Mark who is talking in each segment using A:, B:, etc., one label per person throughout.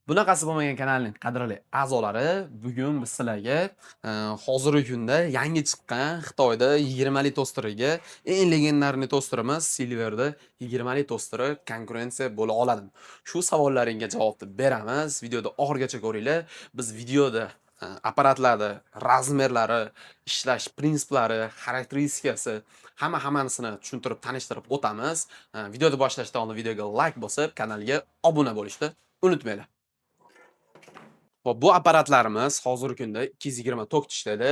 A: Bunaqasi bo'lmagan kanalning qadrli a'zolari, bugun biz sizlarga hozirgi kunda yangi chiqqan Xitoyda 20 li tosteriga eng legendarniy tosterimiz Silver'da 20 li tosteri konkurensiya bo'la oladimi? Shu savollaringga javobni beramiz. Videoda oxirigacha ko'ringlar. Biz videoda apparatlarni razmerlari, ishlash prinsiplari, xarakteristikasi hammasini tushuntirib, tanishtirib o'tamiz. Videoni boshlashdan oldin videoga like bosib, kanalga obuna bo'lishni unutmanglar. Hop, bu apparatlarimiz hozirgi kunda 220 tok ishlaydi.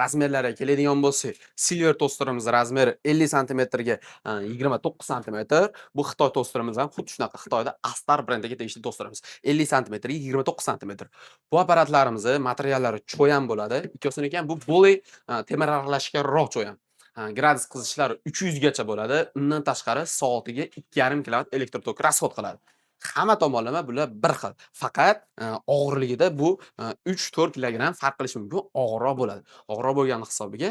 A: Razmerlariga keladigan bo'lsak, Silver tosterimiz razmeri 50 santimetrga 29 santimetr. Bu Xitoy tosterimiz ham xuddi shunaqa Xitoyda Astar brendiga tegishli tosterimiz. 50 santimetrga 29 santimetr. Bu apparatlarimizni materiallari cho'yan bo'ladi. Ikkosiniki ham bu Boli temir aralashganroq cho'yan. Gradus qizishlari 300 gacha bo'ladi. Undan tashqari soatiga 2,5 kW elektr tok rasxod qiladi. Hamma tomonlama bular bir xil. Faqat og'irligida bu 3-4 kilogramm farq qilishi mumkin, og'irroq bo'ladi. Og'irroq bo'lgani hisobiga,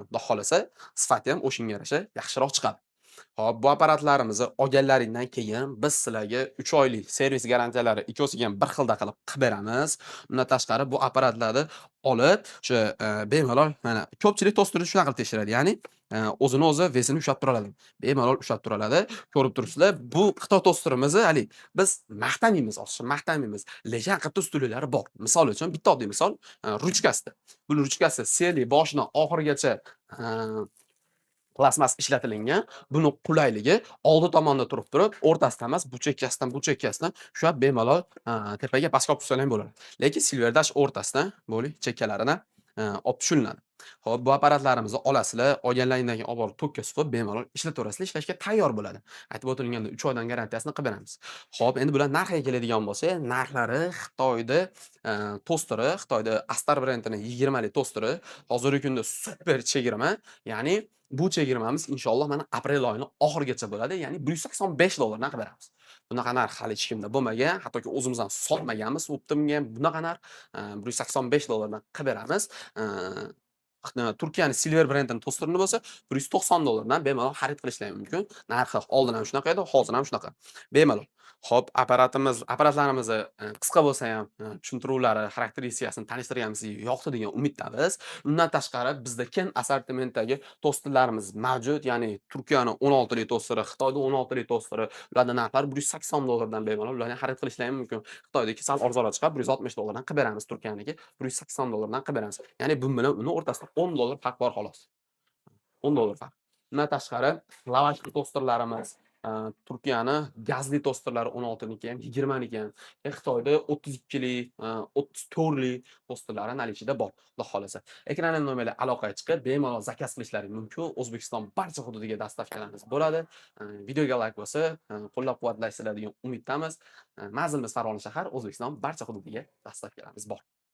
A: Xudo xolasa, sifati ham o'shanga yarasha yaxshiroq chiqadi. Hop, bu apparatlarimizni olganlaringdan keyin biz sizlarga 3 oylik servis garantiyalari ikkosiga ham bir xilda qilib beramiz. Undan tashqari bu apparatlarni olib, o'sha bemalol mana ko'pchilik tosterni shunaqa qilib tekshiradi. Ya'ni o'zini o'zi vesini ushlab tura oladi. Bemalol ushlab tura oladi. Ko'rib turibsizlar, bu Xitoy tosterimizni hali biz maqtamaymiz, ozgina maqtamaymiz. Lekin haqiqatda ustunliklari bor. Misol uchun bitta oddiy misol, ruchkasida. Bu ruchkasi seli boshidan oxirigacha plastmas ishlatilingan. Buni qulayligi oldi tomonda turib, o'rtasida emas, bu chekkasidan ushlab bemalol tepaga pastga olib tushsang ham bo'ladi. Lekin Silver Dash o'rtasidan bo'li chekkalarini olib tushilinadi. Xo'p, bu apparatlarimizni olasizlar, olganlaringdan keyin olib borib tokka suqib bemalol ishlataverasizlar, ishlashga tayyor bo'ladi. Aytib o'tilganda 3 oydan garantiyasini qilib beramiz. Xo'p, endi bular narxiga keladigan bo'lsak, narxlari Xitoyda tosteri, Xitoyda Astar brendining 20 li tosteri hozirgi kunda super chegirma, ya'ni bu chegirmamiz inshaalloh mana aprel oyining oxirigacha bo'ladi, ya'ni $185 dan qilib beramiz. Bunaqa narx hali hech kimda bo'lmagan, hattoki o'zimiz ham sotmaganmiz. Optimga bunaqa narx $185 dan qilib beramiz. Turkiyaning Silver brendining tosterini bo'lsa, $190 dan bemalol xarid qilishlari mumkin. Narxi oldin ham shunaqa edi, hozir ham shunaqa. Bemalol. Hop, apparatlarimizni qisqa bo'lsa ham tushuntiruvlari, xarakteristikasini tanishtirganimizga yoqdi degan umiddamiz. Undan tashqari bizda keng assortimentdagi tosterlarimiz mavjud, ya'ni Turkiyaning 16 li tosteri, Xitoyda 16 li tosteri, ularning narxlari $180 dan bemalol ularni xarid qilishlari mumkin. Xitoydagi sal arzonroq chiqadi, $160 dan qilib beramiz, Turkiyaniki $180 dan qilib beramiz. Ya'ni bu bilan uni o'rtasida $10 farq bor xolos. $10 farq. Undan tashqari lavashli tosterlarimiz, Turkiyani gazli tosterlari 16 niki ham, 20 niki ham, Xitoyda 32 li, 34 li tosterlari наличида bor, Xudo xolasa. Ekran nomerlar aloqaga chiqib, bemalol zakaz qilishlaring mumkin. O'zbekiston barcha hududiga dostavkalarimiz bo'ladi. Videoga like bo'lsa, qo'llab-quvvatlaysizlar degan umiddamiz. Manzilimiz Farg'ona shahar, O'zbekiston barcha hududiga dostavkalarimiz bor.